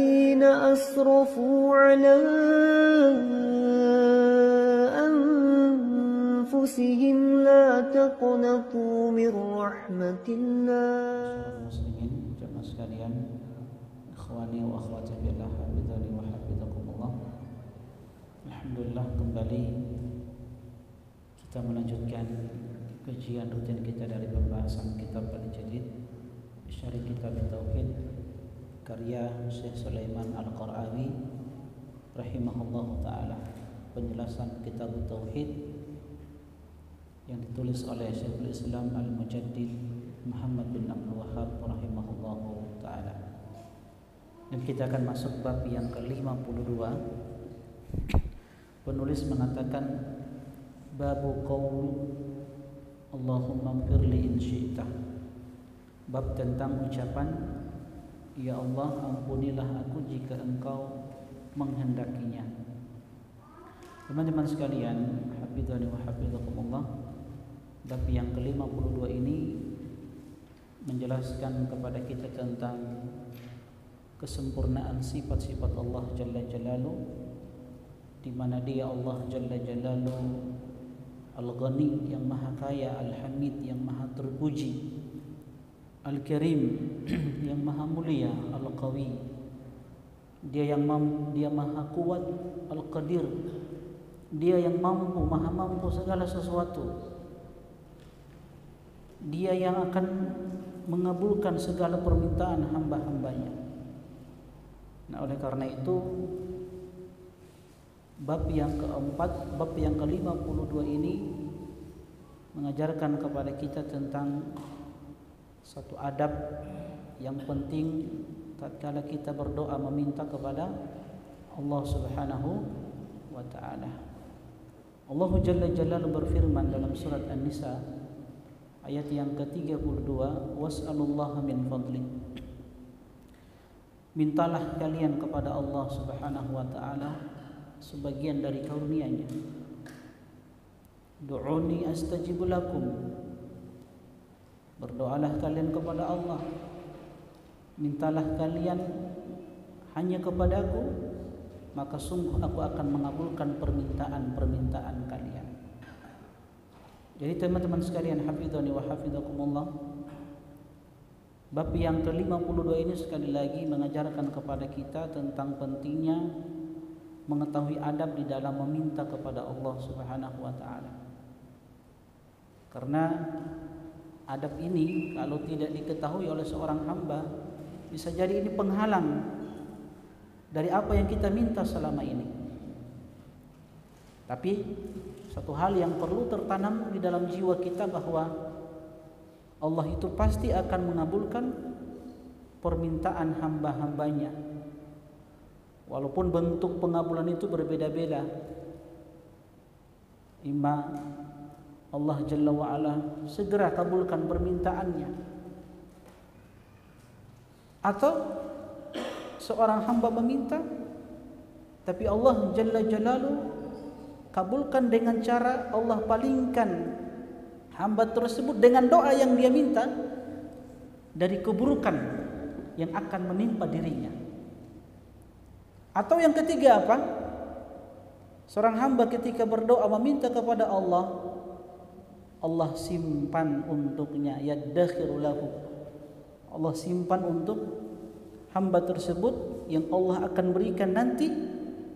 الذين أسرفوا على أنفسهم لا تقنطوا من رحمة الله. Muslimin, jemaah sekalian, ikhwani wa akhwati fillah, hafizani wa hafizakumullah. Alhamdulillah, kembali kita melanjutkan kajian rutin kita dari pembahasan kitab Al-Jadid Syarih Kitab Tauhid karya Syekh Sulaiman Al-Qarawi rahimahullahu taala. Penjelasan kitab Tauhid yang ditulis oleh Syekhul Islam Al-Mujaddid Muhammad bin Abdul Wahhab rahimahullahu taala. Dan kita akan masuk bab yang ke-52. Penulis mengatakan babu qaul Allahumma ighfirli in syi'ta. Bab tentang ucapan ya Allah ampunilah aku jika engkau menghendakinya. Teman-teman sekalian, hafizani wa hafizakumullah, bab yang ke-52 ini menjelaskan kepada kita tentang kesempurnaan sifat-sifat Allah Jalla Jalaluh, di mana Dia Allah Jalla Jalaluh Al-Ghani yang maha kaya, Al-Hamid yang maha terpuji, Al-Karim yang maha mulia, Al-Qawi dia maha kuat, Al-Qadir dia yang maha mampu segala sesuatu, dia yang akan mengabulkan segala permintaan hamba-hambanya. Nah, oleh karena itu bab yang keempat, bab yang ke-52 ini mengajarkan kepada kita tentang satu adab yang penting tatkala kita berdoa meminta kepada Allah Subhanahu wa taala. Allah Jalla Jalaluhu berfirman dalam surat An-Nisa ayat yang ke-32, was'alullaha min fadli. Mintalah kalian kepada Allah Subhanahu wa taala sebagian dari karunia-Nya. Du'uni astajib lakum. Berdoalah kalian kepada Allah, mintalah kalian hanya kepadaku, maka sungguh aku akan mengabulkan permintaan-permintaan kalian. Jadi teman-teman sekalian, hafizani wa hafizakumullah, bab yang ke-52 ini sekali lagi mengajarkan kepada kita tentang pentingnya mengetahui adab di dalam meminta kepada Allah Subhanahu wa taala. Karena adab ini kalau tidak diketahui oleh seorang hamba, bisa jadi ini penghalang dari apa yang kita minta selama ini. Tapi satu hal yang perlu tertanam di dalam jiwa kita bahwa Allah itu pasti akan mengabulkan permintaan hamba-hambanya. Walaupun bentuk pengabulan itu berbeda-beda. Imma Allah Jalla wa'ala segera kabulkan permintaannya, atau seorang hamba meminta tapi Allah Jalla Jalaluhu kabulkan dengan cara Allah palingkan hamba tersebut dengan doa yang dia minta dari keburukan yang akan menimpa dirinya. Atau yang ketiga apa? Seorang hamba ketika berdoa meminta kepada Allah, Allah simpan untuknya, yaddakhiru lahu. Allah simpan untuk hamba tersebut yang Allah akan berikan nanti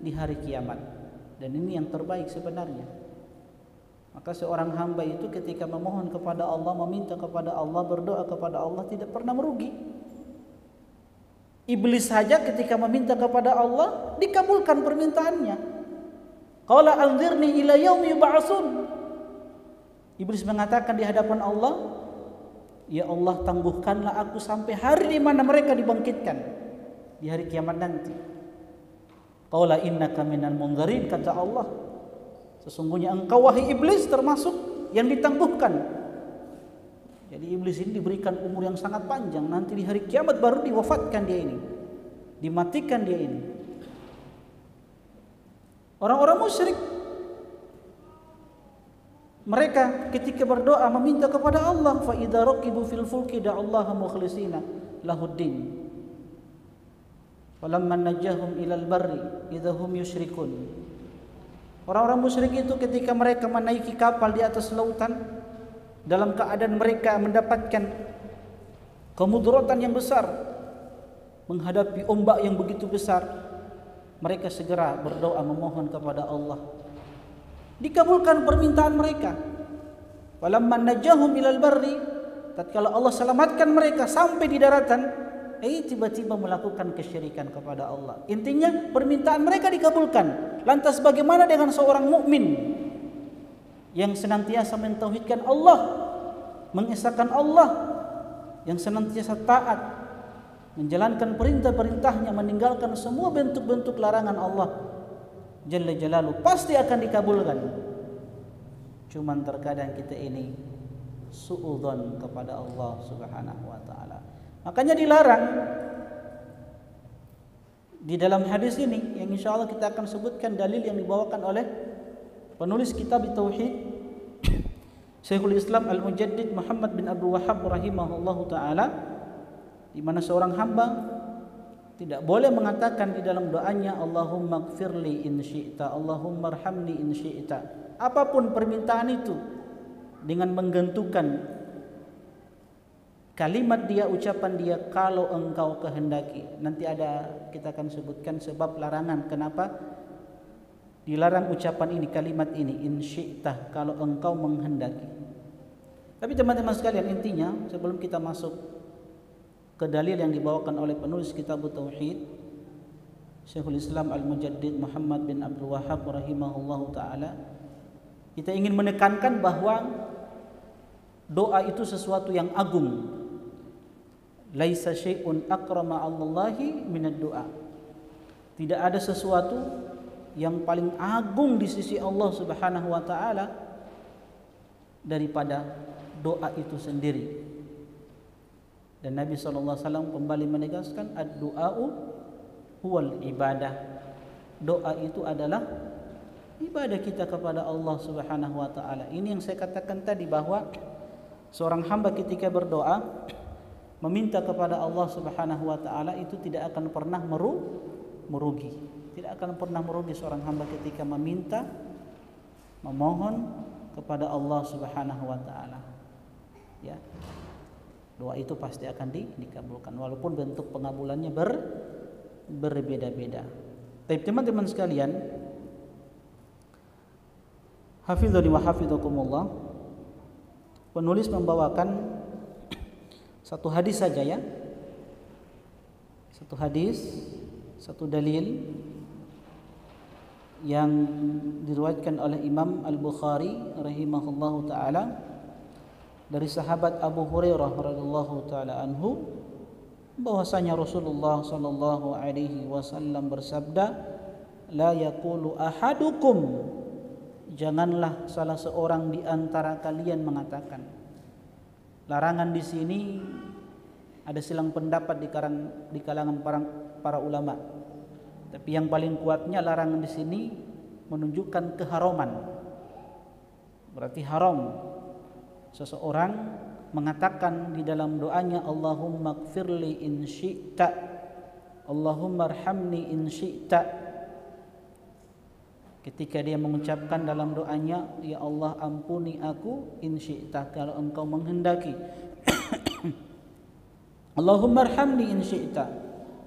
di hari kiamat. Dan ini yang terbaik sebenarnya. Maka seorang hamba itu ketika memohon kepada Allah, meminta kepada Allah, berdoa kepada Allah tidak pernah merugi. Iblis saja ketika meminta kepada Allah dikabulkan permintaannya. Qala anzirni ila yaumi yub'atsun. Iblis mengatakan di hadapan Allah, ya Allah tangguhkanlah aku sampai hari di mana mereka dibangkitkan di hari kiamat nanti. Qala innaka minal munzirin, kata Allah, sesungguhnya engkau wahai iblis termasuk yang ditangguhkan. Jadi iblis ini diberikan umur yang sangat panjang, nanti di hari kiamat baru diwafatkan dia ini, dimatikan dia ini. Orang-orang musyrik, mereka ketika berdoa meminta kepada Allah, fa idza raqibu fil fulki da'allaha mukhlishina lahuddin. Walamma najjahum ilal barri idahum yusyrikun. Orang-orang musyrik itu ketika mereka menaiki kapal di atas lautan, dalam keadaan mereka mendapatkan kemudaratan yang besar, menghadapi ombak yang begitu besar, mereka segera berdoa memohon kepada Allah. Dikabulkan permintaan mereka. Walamma najjahum ilal barri, tatkala Allah selamatkan mereka sampai di daratan, tiba-tiba melakukan kesyirikan kepada Allah. Intinya permintaan mereka dikabulkan. Lantas bagaimana dengan seorang mukmin yang senantiasa mentauhidkan Allah, mengesahkan Allah, yang senantiasa taat, menjalankan perintah-perintahnya, meninggalkan semua bentuk-bentuk larangan Allah Jalla Jalaluhu, pasti akan dikabulkan. Cuman terkadang kita ini suudzon kepada Allah Subhanahu wa taala. Makanya dilarang di dalam hadis ini, yang insya Allah kita akan sebutkan dalil yang dibawakan oleh penulis kitab Tauhid Syekhul Islam Al-Mujaddid Muhammad bin Abdul Wahhab rahimahullahu taala, di mana seorang hamba tidak boleh mengatakan di dalam doanya Allahumma gfirli in syi'ta, Allahumma arhamni in syi'ta, apapun permintaan itu, dengan menggantungkan kalimat dia, ucapan dia, kalau engkau kehendaki. Nanti kita akan sebutkan sebab larangan kenapa dilarang ucapan ini, kalimat ini, in syi'tah, kalau engkau menghendaki. Tapi teman-teman sekalian, intinya sebelum kita masuk ke dalil yang dibawakan oleh penulis kitab Tauhid Syekhul Islam Al-Mujaddid Muhammad bin Abdul Wahhab rahimahullahu taala, kita ingin menekankan bahwa doa itu sesuatu yang agung. Laisa syai'un akrama 'alallahi minad du'a. Tidak ada sesuatu yang paling agung di sisi Allah Subhanahu wa taala daripada doa itu sendiri. Dan Nabi sallallahu alaihi wasallam kembali menegaskan ad-du'a'u huwal ibadah. Doa itu adalah ibadah kita kepada Allah Subhanahu wa taala. Ini yang saya katakan tadi, bahwa seorang hamba ketika berdoa meminta kepada Allah Subhanahu wa taala itu tidak akan pernah merugi. Tidak akan pernah merugi seorang hamba ketika meminta, memohon kepada Allah Subhanahu wa taala. Ya. Doa itu pasti akan dikabulkan walaupun bentuk pengabulannya berbeda-beda. Tapi teman-teman sekalian, hafizani wa hafizakumullah, penulis membawakan satu hadis saja ya. Satu hadis, satu dalil yang diriwayatkan oleh Imam Al-Bukhari rahimahullahu taala dari sahabat Abu Hurairah radhiyallahu taala anhu, bahwasanya Rasulullah sallallahu alaihi wasallam bersabda, la yaqulu ahadukum, janganlah salah seorang di antara kalian mengatakan. Larangan di sini ada silang pendapat di kalangan para ulama. Tapi yang paling kuatnya larangan di sini menunjukkan keharuman. Berarti haram seseorang mengatakan di dalam doanya Allahumma gfirli in syi'ta, Allahumma arhamni in syi'ta. Ketika dia mengucapkan dalam doanya, ya Allah ampuni aku in syi'ta, kalau engkau menghendaki. Allahumma arhamni in syi'ta,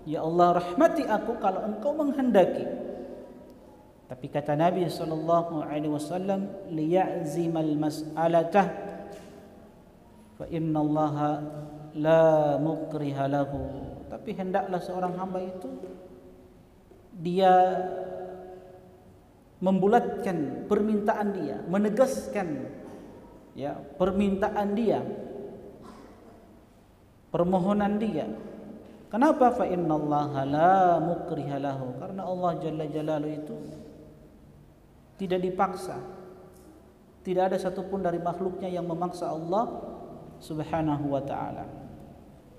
ya Allah rahmati aku kalau engkau menghendaki. Tapi kata Nabi sallallahu alaihi wasallam, liya'zimal mas'alatah fa innallaha la mukriha lahu. Tapi hendaklah seorang hamba itu dia membulatkan permintaan dia, menegaskan ya permintaan dia, permohonan dia. Kenapa? Fa innallaha la mukriha lahu, karena Allah Jalla Jalaluhu itu tidak dipaksa. Tidak ada satupun dari makhluknya yang memaksa Allah Subhanahu wa taala.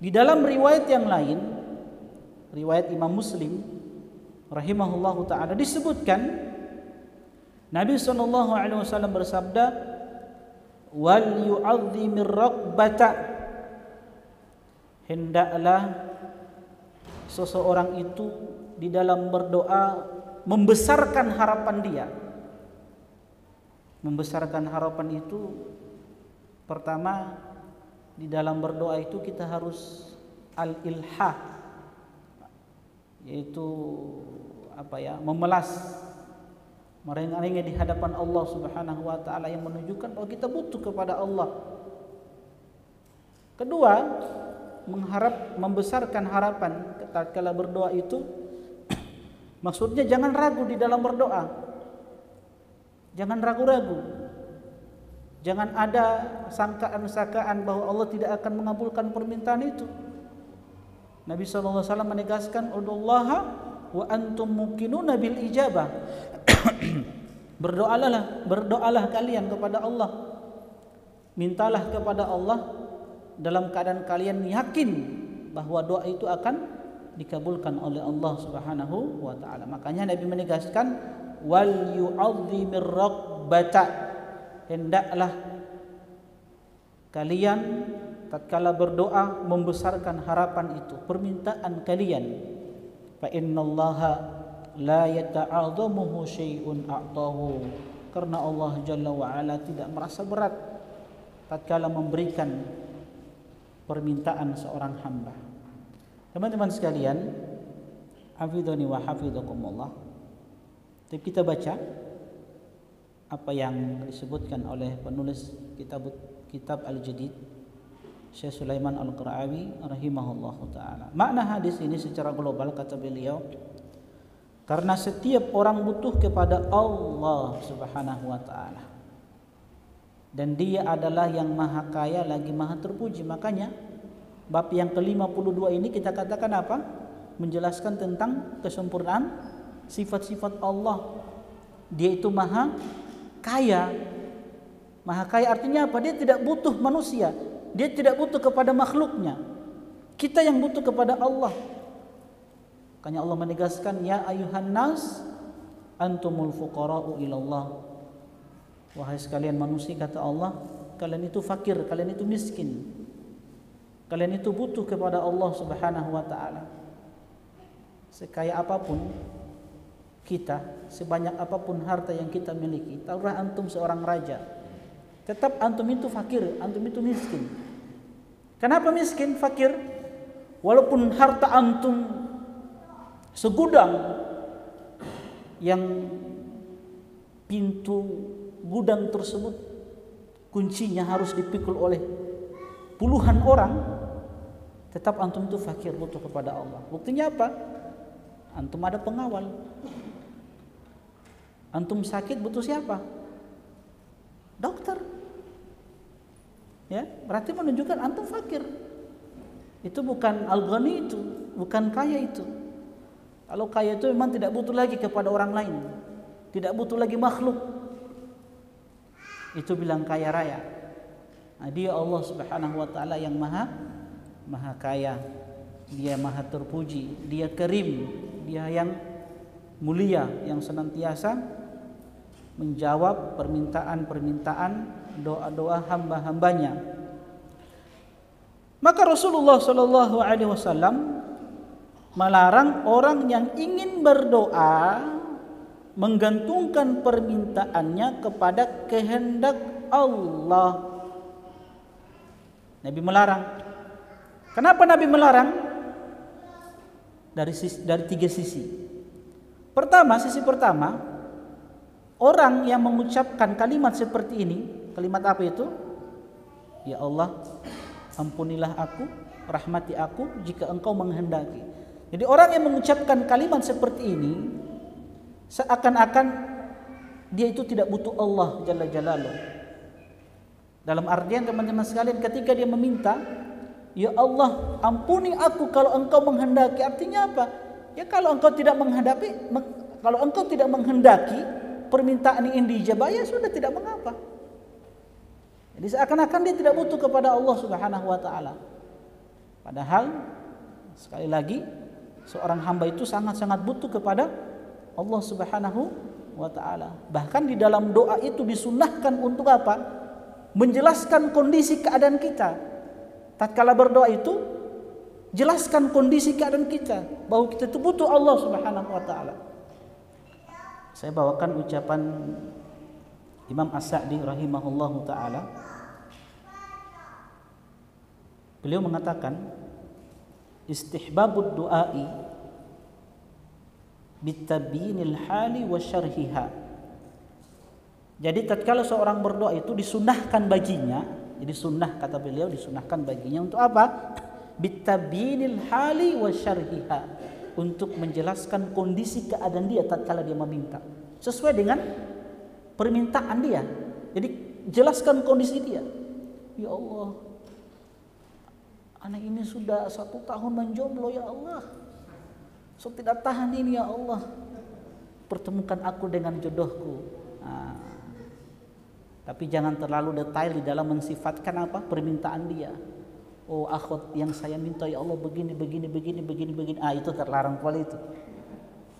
Di dalam riwayat yang lain, riwayat Imam Muslim rahimahullahu taala, disebutkan Nabi sallallahu alaihi wasallam bersabda, wal yu'azzimir raghbata, hendaklah seseorang itu di dalam berdoa membesarkan harapan dia. Membesarkan harapan itu pertama, di dalam berdoa itu kita harus al-ilhah, yaitu memelas, merengek-rengek di hadapan Allah Subhanahu wa taala yang menunjukkan bahwa kita butuh kepada Allah. Kedua, membesarkan harapan tatkala berdoa itu maksudnya jangan ragu di dalam berdoa. Jangan ragu-ragu. Jangan ada sangkaan-sangkaan bahwa Allah tidak akan mengabulkan permintaan itu. Nabi sallallahu alaihi wasallam menegaskan, "Udullaha wa antum muqinuna bil ijabah." Berdoalah kalian kepada Allah. Mintalah kepada Allah dalam keadaan kalian yakin bahwa doa itu akan dikabulkan oleh Allah Subhanahu wa taala. Makanya Nabi menegaskan, wal yu'azzimir raghbata, hendaklah kalian tatkala berdoa membesarkan harapan itu, permintaan kalian. Fa innallaha la yata'adhamuhu syai'un a'tahu, karena Allah Jalla wa Ala tidak merasa berat tatkala memberikan permintaan seorang hamba. Teman-teman sekalian, hafidhani wa hafidhakumullah. Kita baca apa yang disebutkan oleh penulis kitab Al-Jadid, Syekh Sulaiman Al-Qarawi rahimahullahu taala. Makna hadis ini secara global kata beliau, karena setiap orang butuh kepada Allah Subhanahu wa taala. Dan dia adalah yang maha kaya lagi maha terpuji. Makanya bab yang ke-52 ini kita katakan apa? Menjelaskan tentang kesempurnaan sifat-sifat Allah. Dia itu maha kaya. Maha kaya artinya apa? Dia tidak butuh manusia. Dia tidak butuh kepada makhluknya. Kita yang butuh kepada Allah. Makanya Allah menegaskan, ya ayuhan nas antumul fuqara'u ilallah. Wahai sekalian manusia, kata Allah, kalian itu fakir, kalian itu miskin. Kalian itu butuh kepada Allah Subhanahu wa taala. Sekaya apapun kita, sebanyak apapun harta yang kita miliki, taruhlah antum seorang raja, tetap antum itu fakir, antum itu miskin. Kenapa miskin, fakir? Walaupun harta antum segudang, yang pintu gudang tersebut kuncinya harus dipikul oleh puluhan orang, tetap antum itu fakir, butuh kepada Allah. Buktinya apa? Antum ada pengawal. Antum sakit butuh siapa? Dokter. Ya, berarti menunjukkan antum fakir. Itu bukan al-ghani, itu bukan kaya itu. Kalau kaya itu memang tidak butuh lagi kepada orang lain, tidak butuh lagi makhluk. Itu bilang kaya raya. Nah, dia Allah Subhanahu wa taala yang maha kaya. Dia maha terpuji, dia karim, dia yang mulia, yang senantiasa menjawab permintaan-permintaan, doa-doa hamba-hambanya. Maka Rasulullah sallallahu alaihi wasallam melarang orang yang ingin berdoa menggantungkan permintaannya kepada kehendak Allah. Nabi melarang. Kenapa Nabi melarang? Dari 3 sisi. Sisi pertama, orang yang mengucapkan kalimat seperti ini, kalimat apa itu? Ya Allah, ampunilah aku, rahmati aku jika Engkau menghendaki. Jadi orang yang mengucapkan kalimat seperti ini seakan-akan dia itu tidak butuh Allah Jalla Jalaluh. Dalam artian teman-teman sekalian, ketika dia meminta, ya Allah ampuni aku kalau Engkau menghendaki, artinya apa? Ya kalau Engkau tidak menghendaki permintaan ini dijabah, ya sudah, tidak mengapa. Jadi seakan-akan dia tidak butuh kepada Allah Subhanahu wa taala. Padahal sekali lagi seorang hamba itu sangat-sangat butuh kepada Allah Subhanahu wa taala. Bahkan di dalam doa itu disunnahkan untuk apa? Menjelaskan kondisi keadaan kita. Tatkala berdoa itu jelaskan kondisi keadaan kita bahwa kita itu butuh Allah Subhanahu wa taala. Saya bawakan ucapan Imam As-Sa'di rahimahullahu taala. Beliau mengatakan, istihbabud du'ai bitabinil hali wa syarhiha. Jadi tatkala seorang berdoa itu disunahkan baginya, jadi sunnah kata beliau disunahkan baginya untuk apa? Bitabinil hali wa syarhiha, untuk menjelaskan kondisi keadaan dia tatkala dia meminta sesuai dengan permintaan dia. Jadi jelaskan kondisi dia. Ya Allah, anak ini sudah 1 tahun menjomblo ya Allah. So tidak tahan ini ya Allah. Pertemukan aku dengan jodohku. Nah, tapi jangan terlalu detail di dalam mensifatkan apa permintaan dia. Oh akhwat yang saya minta ya Allah begini. Ah itu terlarang pula itu.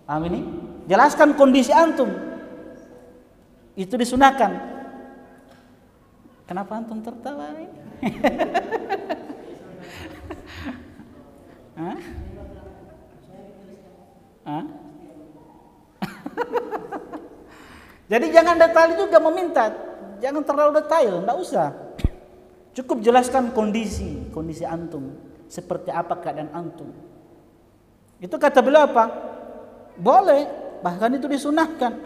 Amin. Jelaskan kondisi antum. Itu disunahkan. Kenapa antum tertawa ini? Hah? Hah? Jadi jangan detail juga meminta. Jangan terlalu detail, enggak usah. Cukup jelaskan kondisi antum, seperti apa keadaan antum. Itu kata beliau apa? Boleh, bahkan itu disunahkan.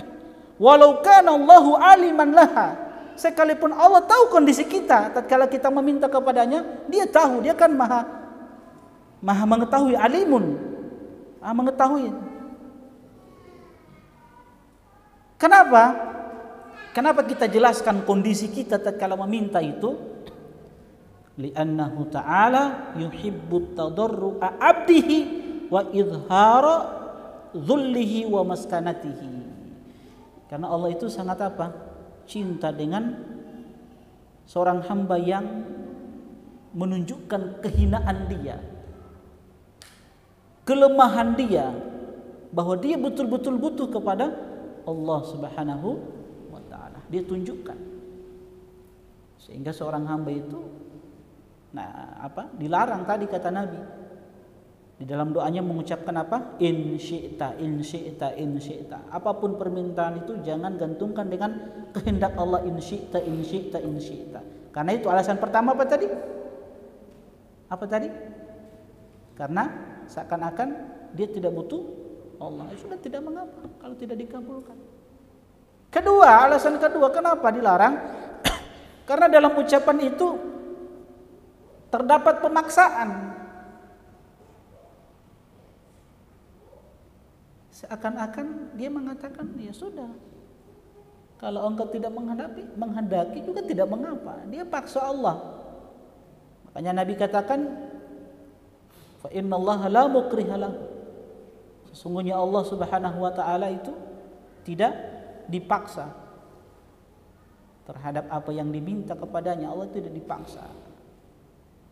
Walau kana Allahu aliman laha, sekalipun Allah tahu kondisi kita tatkala kita meminta kepadanya, dia tahu, dia kan maha mengetahui, alimun, mengetahui. Kenapa kita jelaskan kondisi kita tatkala meminta itu? Li'annahu ta'ala yuhibbut tadarru'a 'abdihi wa izhara dhullihi wa maskanatihi. Karena Allah itu sangat apa? Cinta dengan seorang hamba yang menunjukkan kehinaan dia, kelemahan dia, bahwa dia betul-betul butuh kepada Allah Subhanahu wa taala. Dia tunjukkan. Sehingga seorang hamba itu dilarang tadi kata Nabi. Di dalam doanya mengucapkan apa? In syi'ta. Apapun permintaan itu jangan gantungkan dengan kehendak Allah. In syi'ta. Karena itu alasan pertama apa tadi? Karena seakan-akan dia tidak butuh Allah. Sudah tidak mengapa kalau tidak dikabulkan. Alasan kedua kenapa dilarang? Karena dalam ucapan itu terdapat pemaksaan. Seakan-akan dia mengatakan, ya sudah, kalau engkau tidak menghendaki juga tidak mengapa. Dia paksa Allah. Makanya Nabi katakan, fa innallaha la mukriha lahu. Sesungguhnya Allah Subhanahu wa taala itu tidak dipaksa terhadap apa yang diminta kepadanya. Allah tidak dipaksa.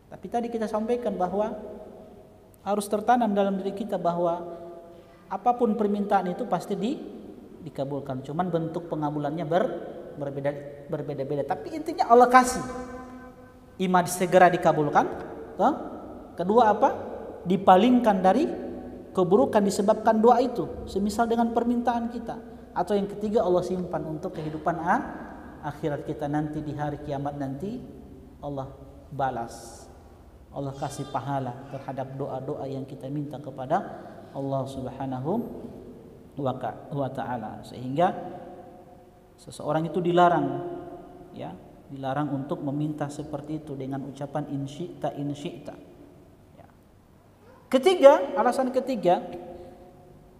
Tapi tadi kita sampaikan bahwa harus tertanam dalam diri kita bahwa apapun permintaan itu pasti dikabulkan. Cuman bentuk pengabulannya berbeda-beda. Tapi intinya Allah kasih. Ima segera dikabulkan. Kedua apa? Dipalingkan dari keburukan disebabkan doa itu. Semisal dengan permintaan kita. Atau yang ketiga Allah simpan untuk kehidupan akhirat kita nanti di hari kiamat nanti. Allah balas. Allah kasih pahala terhadap doa-doa yang kita minta kepada Allah Subhanahu wa taala. Sehingga seseorang itu dilarang untuk meminta seperti itu dengan ucapan in syi'ta. Ya. Alasan ketiga,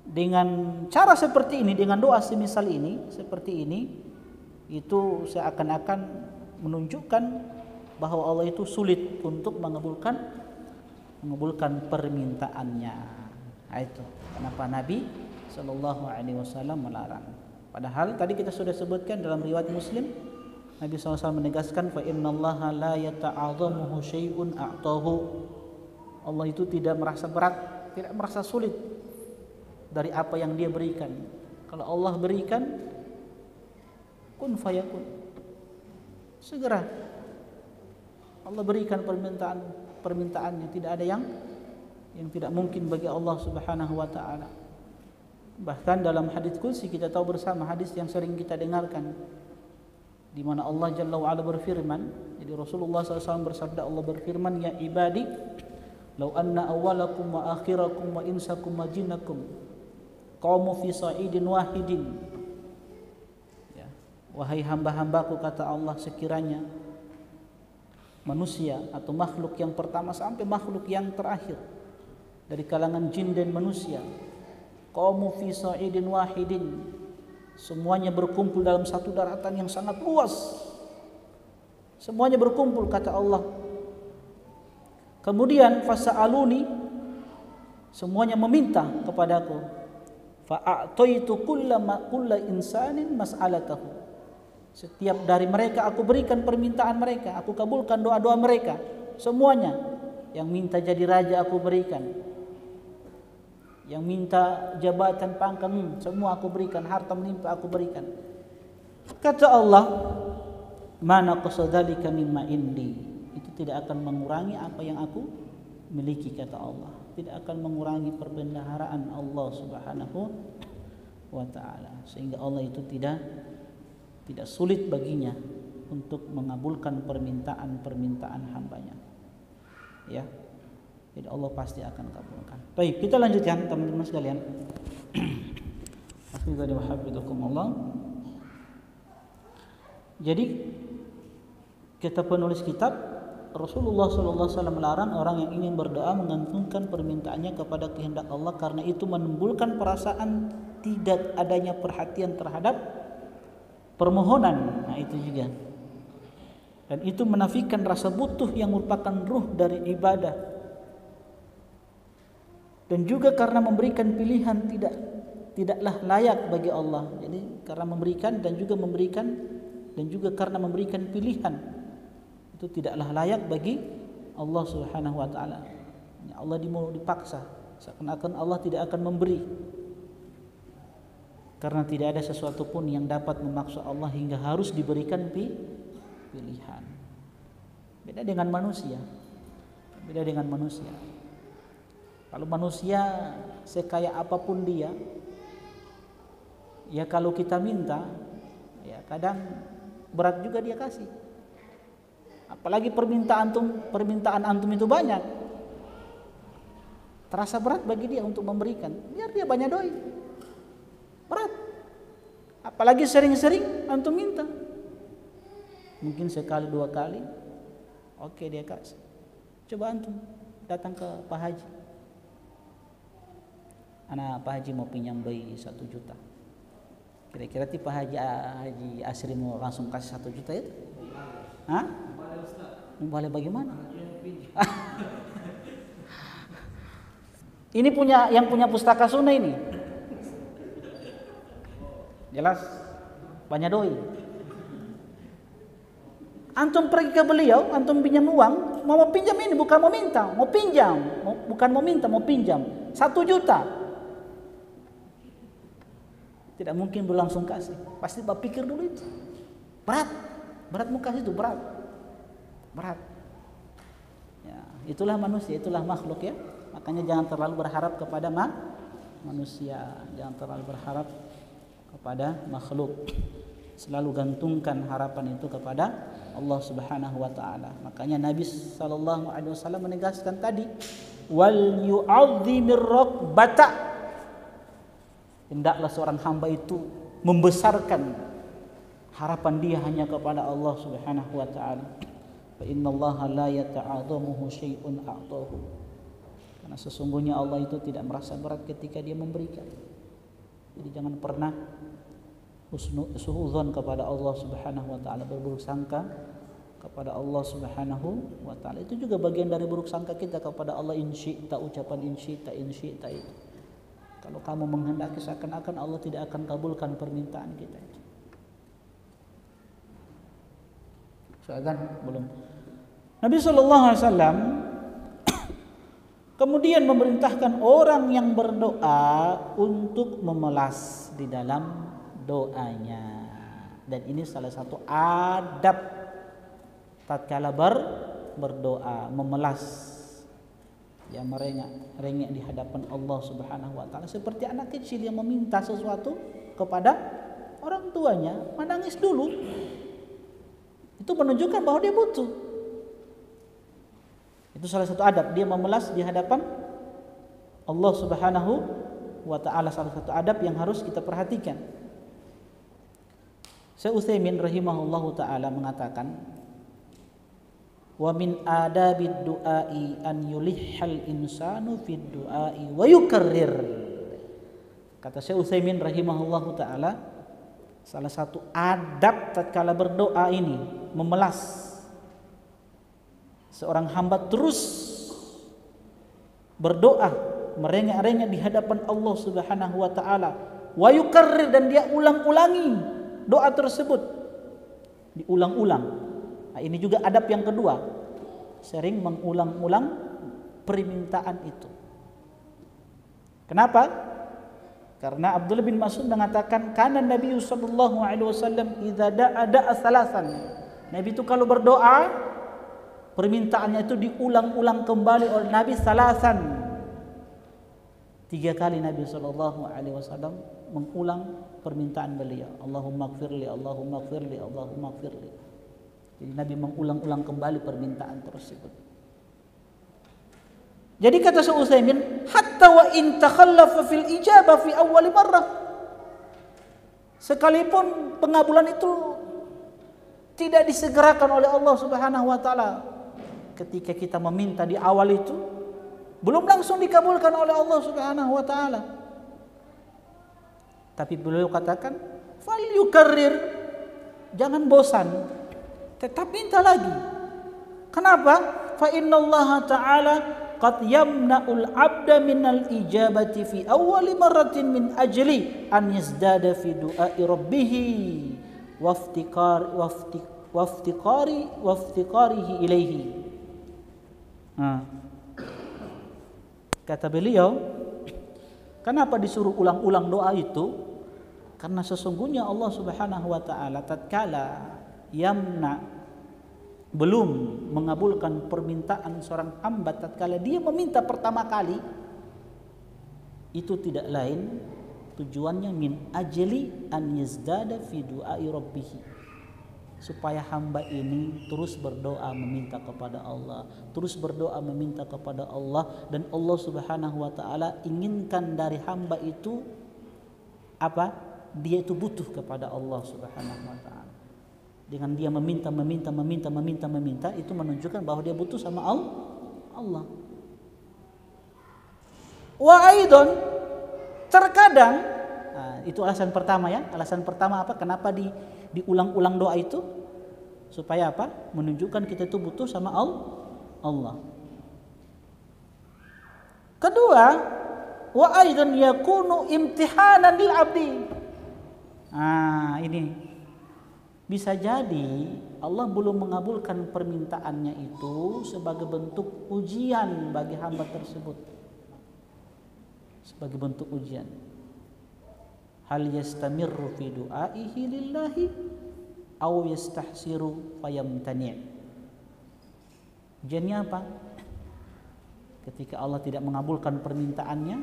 dengan cara seperti ini, dengan doa semisal ini, seperti ini, itu seakan-akan menunjukkan bahwa Allah itu sulit untuk mengabulkan permintaannya. Nah, itu kenapa Nabi Shallallahu Alaihi Wasallam melarang. Padahal tadi kita sudah sebutkan dalam riwayat Muslim, Nabi SAW menegaskan, fa innallaha la yata'adhamuhu syai'un a'tahu. Allah itu tidak merasa berat, tidak merasa sulit dari apa yang Dia berikan. Kalau Allah berikan, kun fayakun, segera Allah berikan permintaannya, tidak ada yang yang tidak mungkin bagi Allah Subhanahu wa taala. Bahkan dalam hadis qudsi kita tahu bersama, hadis yang sering kita dengarkan, di mana Allah Jalla wa Ala berfirman, jadi Rasulullah SAW bersabda, Allah berfirman, ya ibadi, law anna awwalakum wa akhirakum wa insakum wa jinnakum qamu fi sa'idin wahidin. Ya, wahai hamba-hambaku, kata Allah, sekiranya manusia atau makhluk yang pertama sampai makhluk yang terakhir dari kalangan jin dan manusia, qamu fi sa'idin wahidin, semuanya berkumpul dalam satu daratan yang sangat luas. Semuanya berkumpul, kata Allah. Kemudian fasa'aluni, semuanya meminta kepadaku. Fa'a'taitu kulla insanin mas'alatahu. Setiap dari mereka aku berikan permintaan mereka, aku kabulkan doa-doa mereka. Semuanya. Yang minta jadi raja aku berikan, yang minta jabatan pangkat, semua aku berikan, harta melimpah aku berikan. Kata Allah, mana qasadzalika mimma indi, itu tidak akan mengurangi apa yang aku miliki, kata Allah. Tidak akan mengurangi perbendaharaan Allah Subhanahu wa taala, sehingga Allah itu tidak sulit baginya untuk mengabulkan permintaan-permintaan hambanya. Ya. Jadi Allah pasti akan kabulkan. Baik, kita lanjutkan teman-teman sekalian. Hafizani wa hafizakumullah. Jadi kata penulis kitab, Rasulullah SAW melarang orang yang ingin berdoa menggantungkan permintaannya kepada kehendak Allah, karena itu menimbulkan perasaan tidak adanya perhatian terhadap permohonan. Nah, itu juga. Dan itu menafikan rasa butuh yang merupakan ruh dari ibadah. Dan juga karena memberikan pilihan tidaklah layak bagi Allah. Jadi karena memberikan dan juga karena memberikan pilihan itu tidaklah layak bagi Allah Subhanahu wa taala. Allah dipaksa, seakan-akan Allah tidak akan memberi. Karena tidak ada sesuatu pun yang dapat memaksa Allah hingga harus diberikan pilihan. Beda dengan manusia. Kalau manusia sekaya apapun dia, ya kalau kita minta, ya kadang berat juga dia kasih. Apalagi permintaan antum itu banyak, terasa berat bagi dia untuk memberikan. Biar dia banyak doi, berat. Apalagi sering-sering antum minta, mungkin sekali dua kali, oke dia kasih. Coba antum datang ke Pak Haji, anak Pak Haji mau pinjam doi 1 juta. Kira-kira Pak Haji Asri mau langsung kasih 1 juta itu? Hah? Boleh bagaimana? Ini yang punya pustaka sunnah ini. Jelas banyak doi. Antum pergi ke beliau, antum pinjam uang, mau pinjam ini bukan mau minta, mau pinjam, bukan mau minta, mau pinjam 1 juta. Tidak mungkin berlangsung kasih. Pasti berpikir dulu itu. Berat mau kasih itu berat. Ya, itulah manusia, itulah makhluk ya. Makanya jangan terlalu berharap kepada manusia, jangan terlalu berharap kepada makhluk. Selalu gantungkan harapan itu kepada Allah Subhanahu wa taala. Makanya Nabi sallallahu alaihi wasallam menegaskan tadi, wal yu'azzimir rabbata. Hendaklah seorang hamba itu membesarkan harapan dia hanya kepada Allah Subhanahu wa taala. Fa innallaha la yata'adhamuhu syai'un a'tahu. Karena sesungguhnya Allah itu tidak merasa berat ketika dia memberikan. Jadi jangan pernah suudzon kepada Allah Subhanahu wa taala, berburuk sangka kepada Allah Subhanahu wa taala. Itu juga bagian dari buruk sangka kita kepada Allah. Insyi'ta, ucapan insyi'ta itu. Kalau kamu menghendaki, seakan-akan Allah tidak akan kabulkan permintaan kita itu. Seakan belum. Nabi SAW kemudian memerintahkan orang yang berdoa untuk memelas di dalam doanya. Dan ini salah satu adab tatkala berdoa, memelas. yang merengek di hadapan Allah Subhanahu wa taala, seperti anak kecil yang meminta sesuatu kepada orang tuanya, menangis dulu. Itu menunjukkan bahwa dia butuh. Itu salah satu adab, dia memelas di hadapan Allah Subhanahu wa taala, salah satu adab yang harus kita perhatikan. Syekh Utsaimin rahimahullahu taala mengatakan, wa min adabid du'ai an yulihhal insanu fid du'ai wa yukarrir. Kata Syekh Utsaimin rahimahullahu taala, salah satu adab tatkala berdoa ini memelas. Seorang hamba terus berdoa, merengek-rengek di hadapan Allah Subhanahu wa taala, wa yukarrir, dan dia ulang-ulangi doa tersebut, diulang-ulang. Nah, ini juga adab yang kedua, sering mengulang-ulang permintaan itu. Kenapa? Karena Abdullah bin Mas'ud mengatakan, kana Nabi sallallahu alaihi wasallam idza da'a salasan. Nabi itu kalau berdoa, permintaannya itu diulang-ulang kembali oleh Nabi salasan. 3 kali Nabi sallallahu alaihi wasallam mengulang permintaan beliau. Allahumma ighfirli, Allahumma ighfirli, Allahumma ighfirli. Jadi Nabi mengulang-ulang kembali permintaan tersebut. Jadi kata Syekh Utsaimin, hatta wa in takhallafa fil ijabah fi awwal marrah. Sekalipun pengabulan itu tidak disegerakan oleh Allah Subhanahu wa taala ketika kita meminta di awal itu, belum langsung dikabulkan oleh Allah Subhanahu wa taala. Tapi beliau katakan, fal yukarrir, jangan bosan, tetap minta lagi. Kenapa? Fa innallaha ta'ala qad yamna'ul 'abda minal ijabati fi awwali marratin min ajli an yazdada fi du'ai rabbih waftiqarihi ilaihi. Kata beliau, kenapa disuruh ulang-ulang doa itu? Karena sesungguhnya Allah Subhanahu wa taala tatkala belum mengabulkan permintaan seorang hamba, tatkala dia meminta pertama kali, itu tidak lain tujuannya min ajli an yazdada fi du'ai rabbih, supaya hamba ini terus berdoa meminta kepada Allah, terus berdoa meminta kepada Allah, dan Allah Subhanahu wa taala inginkan dari hamba itu apa? Dia itu butuh kepada Allah Subhanahu wa taala. Dengan dia meminta, itu menunjukkan bahwa dia butuh sama Allah. Wa aidon, terkadang, itu alasan pertama ya. Alasan pertama apa? Kenapa diulang-ulang doa itu? Supaya apa? Menunjukkan kita itu butuh sama Allah. Kedua, wa aidan yakunu imtihanan lil abdi. Ini bisa jadi Allah belum mengabulkan permintaannya itu sebagai bentuk ujian bagi hamba tersebut. Sebagai bentuk ujian. Hal yastamirru fi du'aihi lillahi aw yastahsiru fayamtani'. Ujiannya apa? Ketika Allah tidak mengabulkan permintaannya,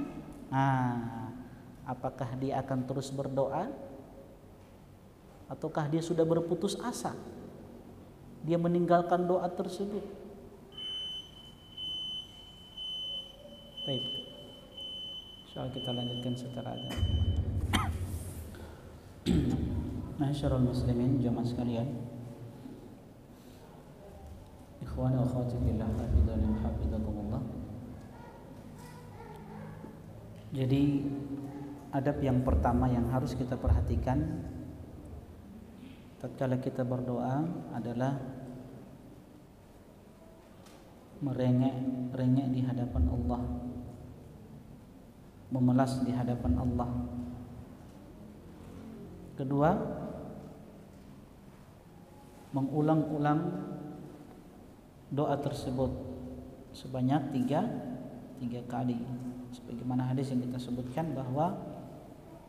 apakah dia akan terus berdoa? Ataukah dia sudah berputus asa? Dia meninggalkan doa tersebut. Baik. Insyaallah kita lanjutkan setelah adzan. Ma'asyiral muslimin jamaah sekalian. Ikhwani wa akhwati fillah, hafizani wa hafizakumullah. Jadi adab yang pertama yang harus kita perhatikan tatkala kita berdoa adalah merengek di hadapan Allah, memelas di hadapan Allah. Kedua, mengulang-ulang doa tersebut sebanyak tiga kali, sebagaimana hadis yang kita sebutkan bahwa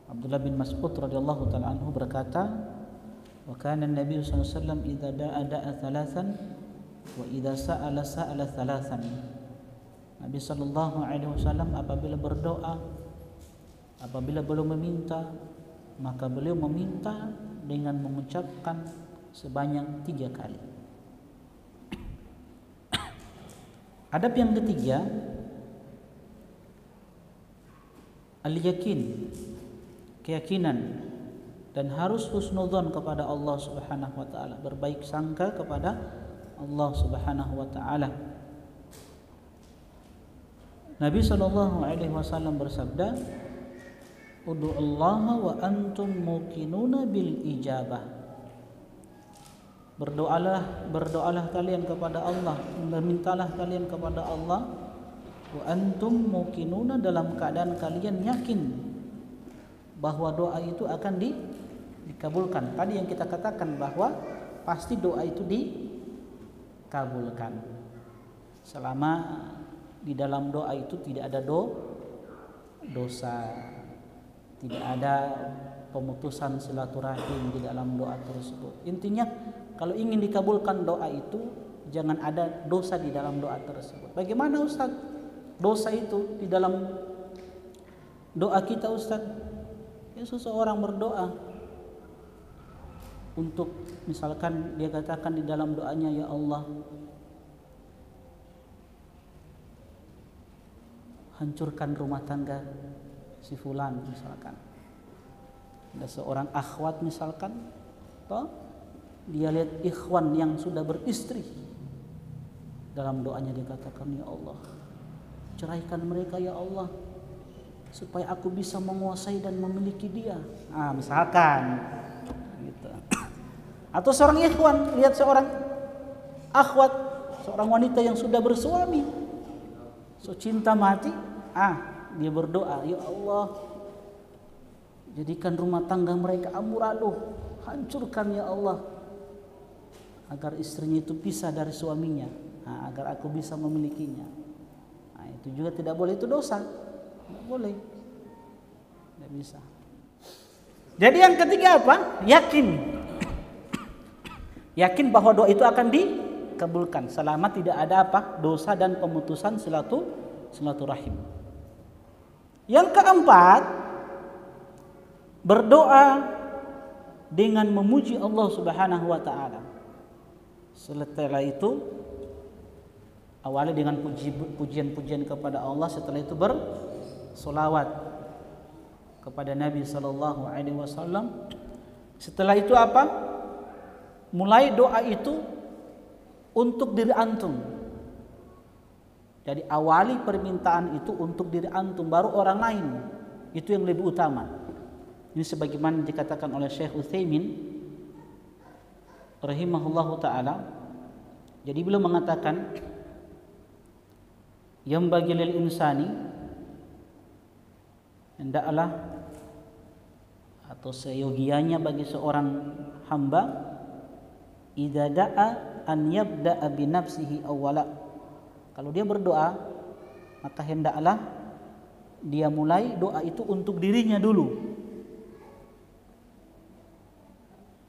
Abdullah bin Mas'ud radhiyallahu taala anhu berkata, wa kana an-nabiy sallallahu alaihi wasallam idza da'a thalathan wa idza sa'ala thalathan. Nabi sallallahu alaihi wasallam apabila berdoa, apabila beliau meminta, maka beliau meminta dengan mengucapkan sebanyak 3 kali. Adab yang ketiga, al-yakin, keyakinan, dan harus husnudzon kepada Allah Subhanahu wa taala, berbaik sangka kepada Allah Subhanahu wa taala. Nabi sallallahu alaihi wasallam bersabda, "Ud'ullaha wa antum muqinuna bil ijabah." Berdoalah kalian kepada Allah, memintalah kalian kepada Allah, wa antum muqinuna, dalam keadaan kalian yakin bahwa doa itu akan dikabulkan. Tadi yang kita katakan bahwa pasti doa itu dikabulkan selama di dalam doa itu tidak ada dosa, tidak ada pemutusan silaturahim di dalam doa tersebut. Intinya kalau ingin dikabulkan doa itu jangan ada dosa di dalam doa tersebut. Bagaimana Ustaz dosa itu di dalam doa kita Ustaz? Ya, seseorang berdoa untuk, misalkan dia katakan di dalam doanya, ya Allah, hancurkan rumah tangga si fulan, misalkan. Ada seorang akhwat misalkan, toh dia lihat ikhwan yang sudah beristri, dalam doanya dia katakan, ya Allah, ceraikan mereka ya Allah, supaya aku bisa menguasai dan memiliki dia. Misalkan gitu. Atau seorang ikhwan lihat seorang akhwat, seorang wanita yang sudah bersuami, so cinta mati, dia berdoa, ya Allah, jadikan rumah tangga mereka amburadul, hancurkan ya Allah, agar istrinya itu pisah dari suaminya, agar aku bisa memilikinya. Itu juga tidak boleh, itu dosa. Tidak boleh, tidak bisa. Jadi yang ketiga apa? Yakin. Yakin bahwa doa itu akan dikabulkan selama tidak ada apa? Dosa dan pemutusan silaturahim. Yang keempat, berdoa dengan memuji Allah Subhanahu wa taala. Setelah itu awali dengan pujian-pujian kepada Allah, setelah itu bersolawat kepada Nabi sallallahu alaihi wasallam. Setelah itu apa? Mulai doa itu untuk diri antum. Jadi awali permintaan itu untuk diri antum, baru orang lain. Itu yang lebih utama. Ini sebagaimana dikatakan oleh Syekh Utsaimin rahimahullahu taala. Jadi beliau mengatakan, yang bagi lil insani, hendaklah atau seyogianya bagi seorang hamba, idza da'a an yabda'a bi nafsihi awwala. Kalau dia berdoa, maka hendaklah dia mulai doa itu untuk dirinya dulu.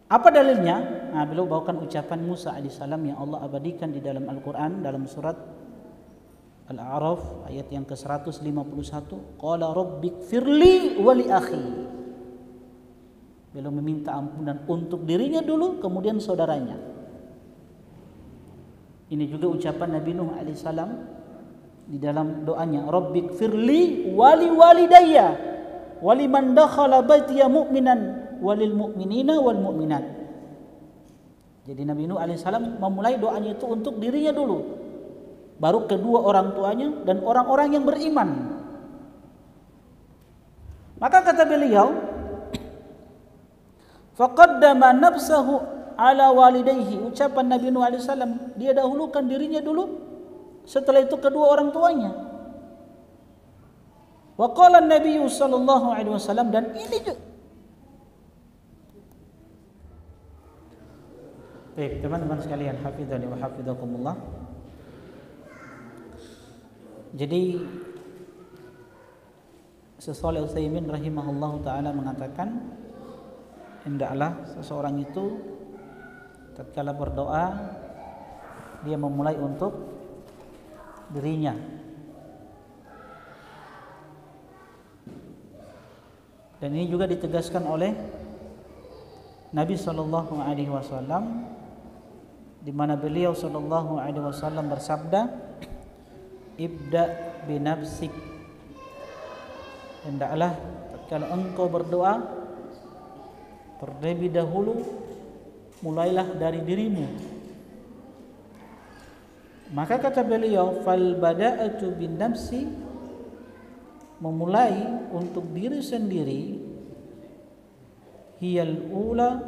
Apa dalilnya? Beliau bawakan ucapan Musa alaihissalam yang Allah abadikan di dalam Al-Quran, dalam surat Al-A'raf ayat yang ke-151. Qala rabbighfirli wa li akhi. Beliau meminta ampunan untuk dirinya dulu, kemudian saudaranya. Ini juga ucapan Nabi Nuh alaihissalam di dalam doanya, rabbighfirli wa li walidayya wa liman dakhala baitiya mu'minan walil mu'minina wal mu'minat. Jadi Nabi Nuh alaihissalam memulai doanya itu untuk dirinya dulu, baru kedua orang tuanya dan orang-orang yang beriman. Maka kata beliau, faqaddama nafsahu ala walidayhi. Ucapan Nabi Nuh alaihissalam, dia dahulukan dirinya dulu, setelah itu kedua orang tuanya. Wa qala an-nabiy sallallahu alaihi wasallam, dan ini juga. Baik, teman-teman sekalian, hafizani wa hafizakumullah. Jadi Syaikh Utsaimin rahimahullahu taala mengatakan, hendaklah seseorang itu tatkala berdoa dia memulai untuk dirinya, Dan ini juga ditegaskan oleh Nabi sallallahu alaihi wasallam, di mana beliau sallallahu alaihi wasallam bersabda, "Ibda bi nafsik." Hendaklah kalau engkau berdoa, terlebih dahulu mulailah dari dirimu. Maka kata beliau, "Fal bada'atu bin nafsi." Memulai untuk diri sendiri, hiyal aula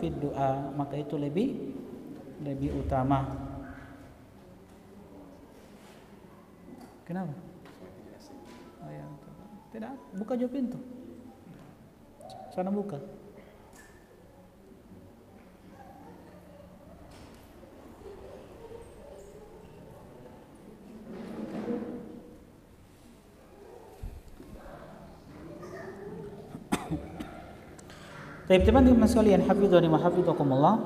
fi doa, maka itu lebih utama. Kenapa? Oh ya, tidak, buka jauh pintu. Sana buka. Baik, teman-teman sekalian, hafizhani wa hafidhakumullah.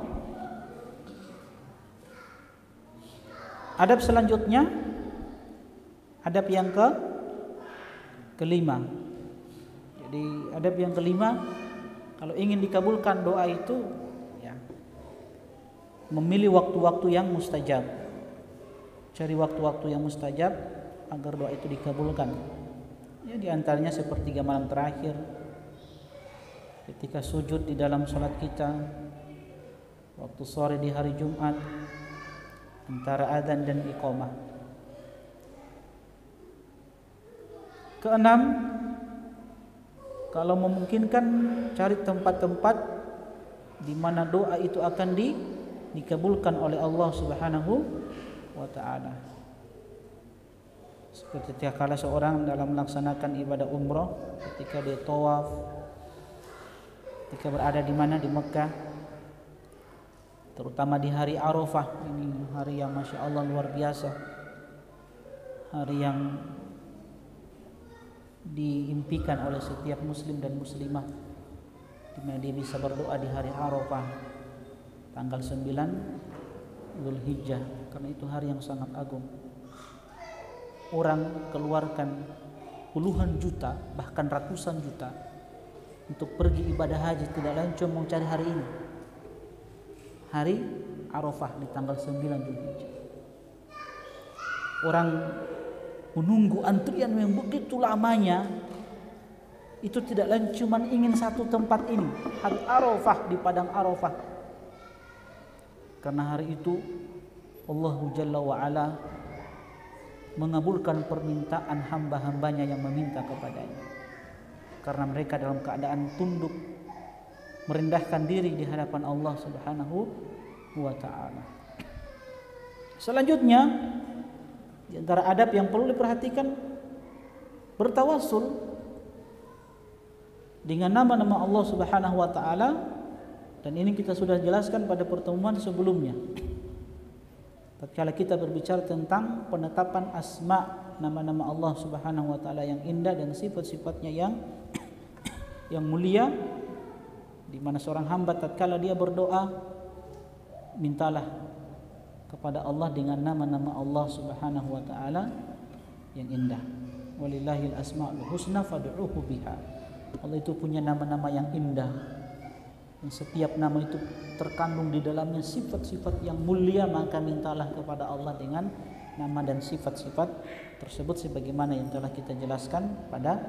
Adab selanjutnya, adab yang kelima. Jadi adab yang kelima, kalau ingin dikabulkan doa itu, ya, memilih waktu-waktu yang mustajab. Cari waktu-waktu yang mustajab agar doa itu dikabulkan. Ya, di antaranya sepertiga malam terakhir, ketika sujud di dalam salat kita, waktu sore di hari Jumat, antara adzan dan iqamah. Keenam, kalau memungkinkan cari tempat-tempat di mana doa itu akan dikabulkan oleh Allah Subhanahu wa taala. Seperti kala seorang dalam melaksanakan ibadah umrah, ketika dia tawaf, ketika berada di mana, di Mekah, terutama di hari Arafah, ini hari yang Masya Allah luar biasa, hari yang diimpikan oleh setiap muslim dan muslimah, di mana dia bisa berdoa di hari Arafah tanggal 9 Zulhijjah, karena itu hari yang sangat agung. Orang keluarkan puluhan juta, bahkan ratusan juta untuk pergi ibadah haji, tidak lain cuma mencari hari ini, hari Arafah di tanggal 9 Zulhijjah. Orang menunggu antrian yang begitu lamanya, itu tidak lain cuma ingin satu tempat ini, hari Arafah, di padang Arafah. Karena hari itu Allah Jalla wa'ala mengabulkan permintaan hamba-hambanya yang meminta kepadanya, karena mereka dalam keadaan tunduk, merendahkan diri di hadapan Allah Subhanahu wa ta'ala. Selanjutnya, di antara adab yang perlu diperhatikan, bertawassul dengan nama-nama Allah Subhanahu wa ta'ala. Dan ini kita sudah jelaskan pada pertemuan sebelumnya, tatkala kita berbicara tentang penetapan asma, nama-nama Allah Subhanahu wa ta'ala yang indah dan sifat-sifatnya yang mulia, di mana seorang hamba tatkala dia berdoa, mintalah kepada Allah dengan nama-nama Allah Subhanahu wa ta'ala yang indah. Walillahil asmaul husna fad'uhu biha. Allah itu punya nama-nama yang indah, dan setiap nama itu terkandung di dalamnya sifat-sifat yang mulia, maka mintalah kepada Allah dengan nama dan sifat-sifat tersebut, sebagaimana yang telah kita jelaskan pada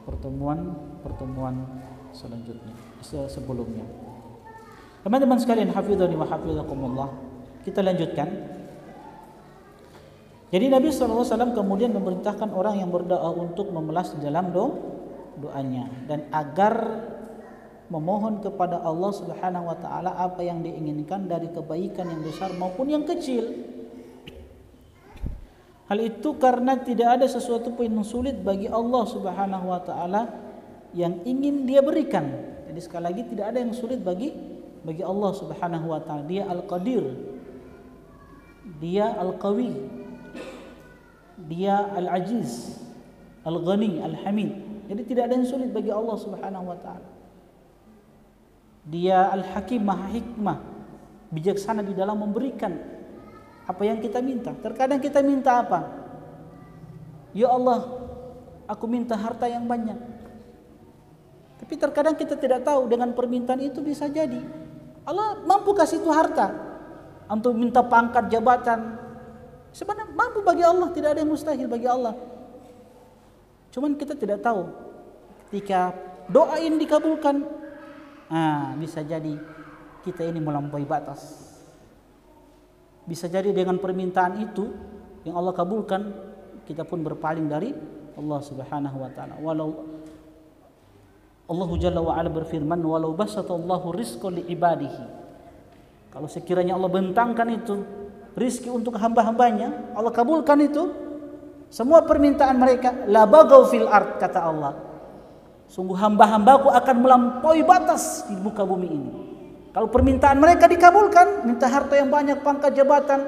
pertemuan selanjutnya, sebelumnya. Teman-teman sekalian, hafizhani wa hafizakumullah, kita lanjutkan. Jadi Nabi SAW kemudian memerintahkan orang yang berdoa untuk memelas dalam doanya, dan agar memohon kepada Allah Subhanahu wa ta'ala apa yang diinginkan dari kebaikan yang besar maupun yang kecil. Hal itu karena tidak ada sesuatu pun yang sulit bagi Allah Subhanahu wa ta'ala yang ingin dia berikan. Jadi sekali lagi, tidak ada yang sulit bagi Allah Subhanahu wa ta'ala. Dia Al-Qadir, dia Al-Qawi, dia Al-Aziz, Al-Ghani, Al-Hamid. Jadi tidak ada yang sulit bagi Allah Subhanahu wa ta'ala. Dia Al-Hakim, Maha Hikmah, bijaksana di dalam memberikan apa yang kita minta. Terkadang kita minta apa? Ya Allah, aku minta harta yang banyak. Tapi terkadang kita tidak tahu dengan permintaan itu bisa jadi Allah mampu kasih itu harta. Untuk minta pangkat, jabatan, sebenarnya mampu bagi Allah, tidak ada yang mustahil bagi Allah. Cuman kita tidak tahu ketika doa ini dikabulkan, bisa jadi kita ini melampaui batas. Bisa jadi dengan permintaan itu yang Allah kabulkan, kita pun berpaling dari Allah Subhanahu wa taala. Walau Allah Jalla wa Ala berfirman, walau basatallahu rizqa li ibadihi. Kalau sekiranya Allah bentangkan itu rizki untuk hamba-hambanya, Allah kabulkan itu semua permintaan mereka, la bagaw fil ard, kata Allah. Sungguh hamba-hambaku akan melampaui batas di muka bumi ini. Kalau permintaan mereka dikabulkan, minta harta yang banyak, pangkat, jabatan,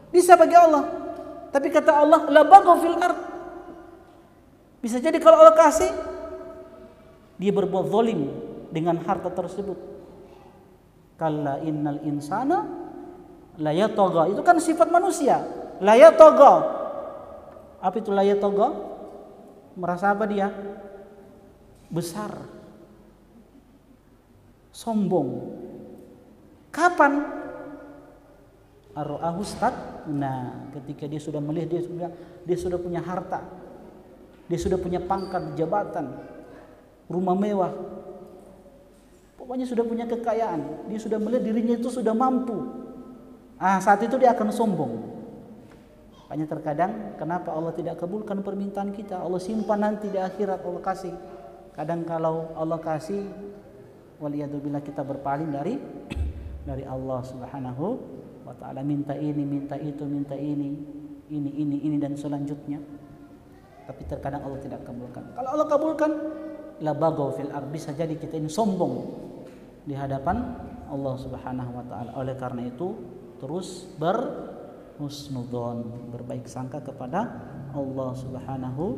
bisa bagi Allah. Tapi kata Allah, la bagaw fil ard. Bisa jadi kalau Allah kasih, dia berbuat zalim dengan harta tersebut. Kalla innal insana la yatagha. Itu kan sifat manusia. La yatagha. Apa itu la yatagha? Merasa apa dia? Besar. Sombong. Kapan? Ar-ra'ahu stad. Nah, ketika dia sudah melihat dia sudah punya harta. Dia sudah punya pangkat, jabatan, rumah mewah, pokoknya sudah punya kekayaan, dia sudah melihat dirinya itu sudah mampu. Saat itu dia akan sombong. Makanya terkadang kenapa Allah tidak kabulkan permintaan kita, Allah simpan nanti di akhirat Allah kasih. Kadang kalau Allah kasih, waliyadzubillah, kita berpaling dari Allah Subhanahu wa taala, minta ini, minta itu, minta ini dan selanjutnya. Tapi terkadang Allah tidak kabulkan. Kalau Allah kabulkan, la bagaw fil ard, bisa jadi kita ini sombong di hadapan Allah Subhanahu wa taala. Oleh karena itu terus berhusnudzon, berbaik sangka kepada Allah Subhanahu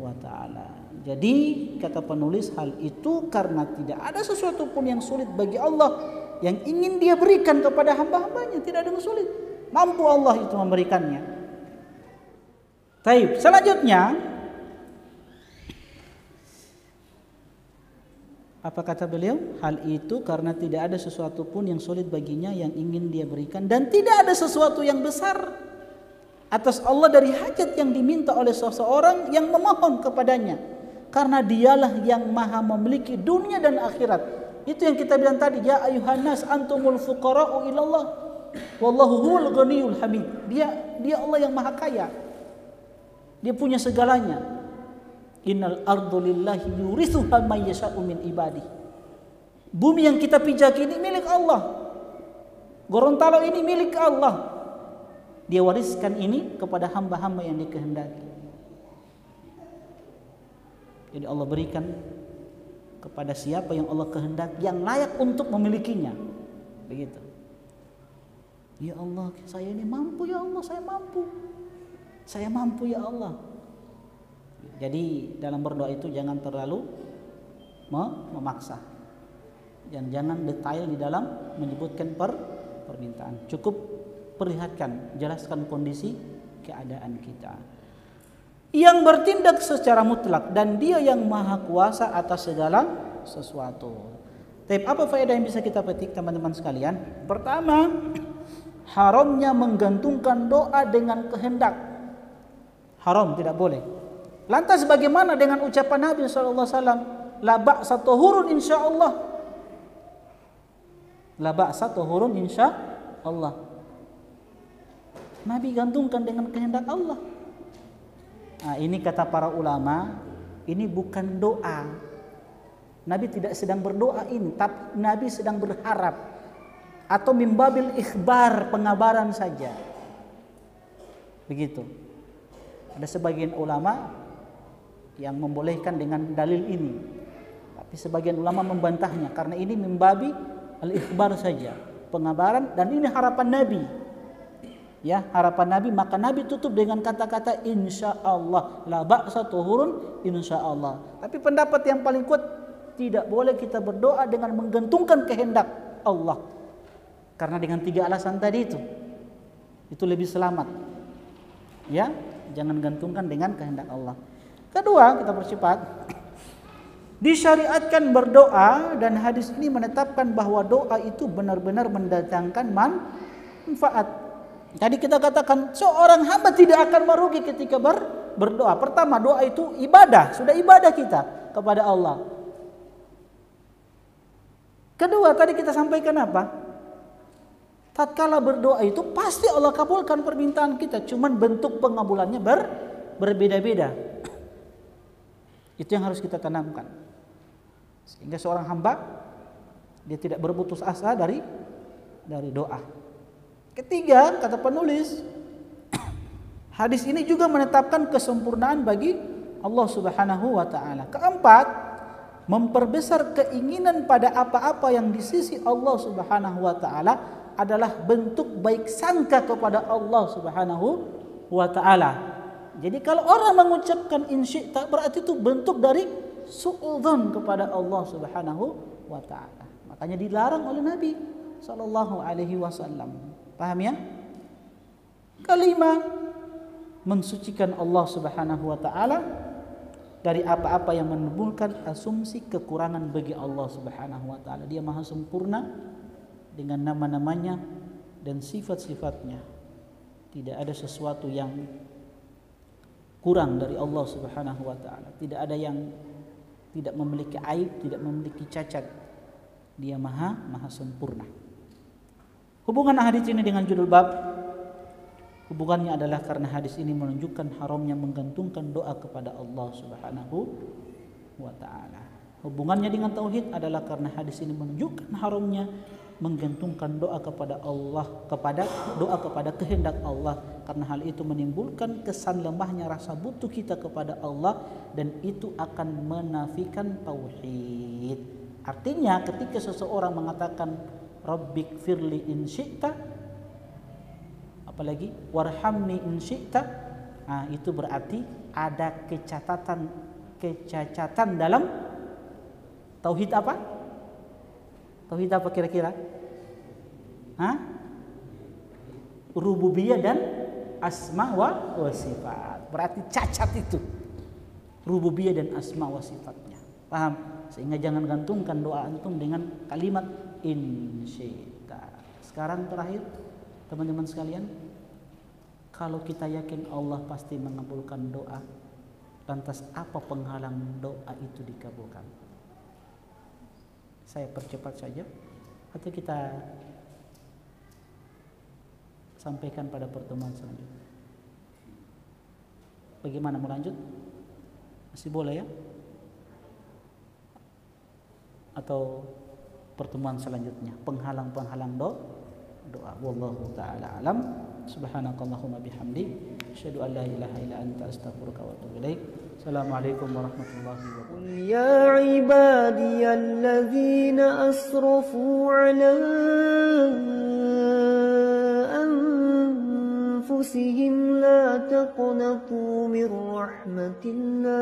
wa taala. Jadi kata penulis, hal itu karena tidak ada sesuatu pun yang sulit bagi Allah yang ingin Dia berikan kepada hamba-hambanya, tidak ada yang sulit. Mampu Allah itu memberikannya. Taib. Selanjutnya, apa kata beliau? Hal itu karena tidak ada sesuatu pun yang sulit baginya yang ingin Dia berikan, dan tidak ada sesuatu yang besar atas Allah dari hajat yang diminta oleh seseorang yang memohon kepadanya, karena Dialah yang maha memiliki dunia dan akhirat. Itu yang kita bilang tadi, ya ayuhan nas antumul fuqara'u ilallah wallahu huwal ghaniyul hamid. Dia Allah yang maha kaya, Dia punya segalanya. Innal ardu lillahi yurithuha may yasha'u min ibadihi. Bumi yang kita pijak ini milik Allah. Gorontalo ini milik Allah. Dia wariskan ini kepada hamba-hamba yang dikehendaki. Jadi Allah berikan kepada siapa yang Allah kehendaki, yang layak untuk memilikinya. Begitu. Ya Allah, saya ini mampu ya Allah, saya mampu. Saya mampu ya Allah. Jadi dalam berdoa itu jangan terlalu memaksa, dan jangan detail di dalam menyebutkan permintaan. Cukup perlihatkan, jelaskan kondisi keadaan kita. Yang bertindak secara mutlak, dan Dia yang maha kuasa atas segala sesuatu. Tapi apa faedah yang bisa kita petik teman-teman sekalian? Pertama, haramnya menggantungkan doa dengan kehendak. Haram, tidak boleh. Lantas bagaimana dengan ucapan Nabi SAW? La ba'sa tuhurun insyaallah. La ba'sa tuhurun insyaallah. Nabi gantungkan dengan kehendak Allah. Ini kata para ulama, ini bukan doa. Nabi tidak sedang berdoa ini, tapi Nabi sedang berharap, atau mimbabil ikhbar, pengabaran saja. Begitu. Ada sebagian ulama yang membolehkan dengan dalil ini, tapi sebagian ulama membantahnya karena ini mimbabi al-ikhbar saja, pengabaran, dan ini harapan Nabi. Ya, harapan Nabi, maka Nabi tutup dengan kata-kata insyaallah, la ba'sa tuhurun insyaallah. Tapi pendapat yang paling kuat, tidak boleh kita berdoa dengan menggantungkan kehendak Allah, karena dengan 3 alasan tadi itu lebih selamat. Ya, jangan gantungkan dengan kehendak Allah. Kedua, kita percepat. Disyariatkan berdoa dan hadis ini menetapkan bahwa doa itu benar-benar mendatangkan manfaat. Tadi kita katakan seorang hamba tidak akan merugi ketika berdoa. Pertama, doa itu ibadah, sudah ibadah kita kepada Allah. Kedua, tadi kita sampaikan apa? Tatkala berdoa itu pasti Allah kabulkan permintaan kita, cuman bentuk pengabulannya berbeda-beda. Itu yang harus kita tanamkan. Sehingga seorang hamba dia tidak berputus asa dari doa. Ketiga, kata penulis, hadis ini juga menetapkan kesempurnaan bagi Allah Subhanahu wa taala. Keempat, memperbesar keinginan pada apa-apa yang di sisi Allah Subhanahu wa taala adalah bentuk baik sangka kepada Allah Subhanahu wa taala. Jadi kalau orang mengucapkan insyi'ta berarti itu bentuk dari suudzon kepada Allah Subhanahu wa taala. Makanya dilarang oleh Nabi sallallahu alaihi wasallam. Paham ya? Kelima, mensucikan Allah Subhanahu wa taala dari apa-apa yang menimbulkan asumsi kekurangan bagi Allah Subhanahu wa taala. Dia Maha sempurna dengan nama-namanya dan sifat-sifatnya. Tidak ada sesuatu yang kurang dari Allah Subhanahu wa taala. Tidak ada yang tidak memiliki aib, tidak memiliki cacat. Dia maha sempurna. Hubungan hadis ini dengan judul bab, hubungannya adalah karena hadis ini menunjukkan haramnya menggantungkan doa kepada Allah Subhanahu wa taala. Hubungannya dengan tauhid adalah karena hadis ini menunjukkan haramnya menggantungkan doa kepada Allah, doa kepada kehendak Allah, karena hal itu menimbulkan kesan lemahnya rasa butuh kita kepada Allah dan itu akan menafikan tauhid. Artinya ketika seseorang mengatakan Rabbik firli in syi'ta, apalagi warhamni in syi'ta, itu berarti ada kecacatan dalam tauhid apa? Tauhid apa kira-kira? Rububiyah dan asma wa sifat. Berarti cacat itu. Rububiyah dan asma wa sifatnya. Paham? Sehingga jangan gantungkan doa antum dengan kalimat in syi'ta. Sekarang terakhir, teman-teman sekalian, kalau kita yakin Allah pasti mengabulkan doa, lantas apa penghalang doa itu dikabulkan? Saya percepat saja atau kita sampaikan pada pertemuan selanjutnya. Bagaimana, mau lanjut? Masih boleh ya? Atau pertemuan selanjutnya penghalang-penghalang doa. Wallahu taala alam. Subhanakallahumma bihamdi asyhadu an la ilaha illa anta astaghfiruka wa atubu ilaik. Assalamualaikum warahmatullahi wabarakatuh. Ya ibadiyalladzina asrafu ala anfusihim la taqnatu min rahmatillah.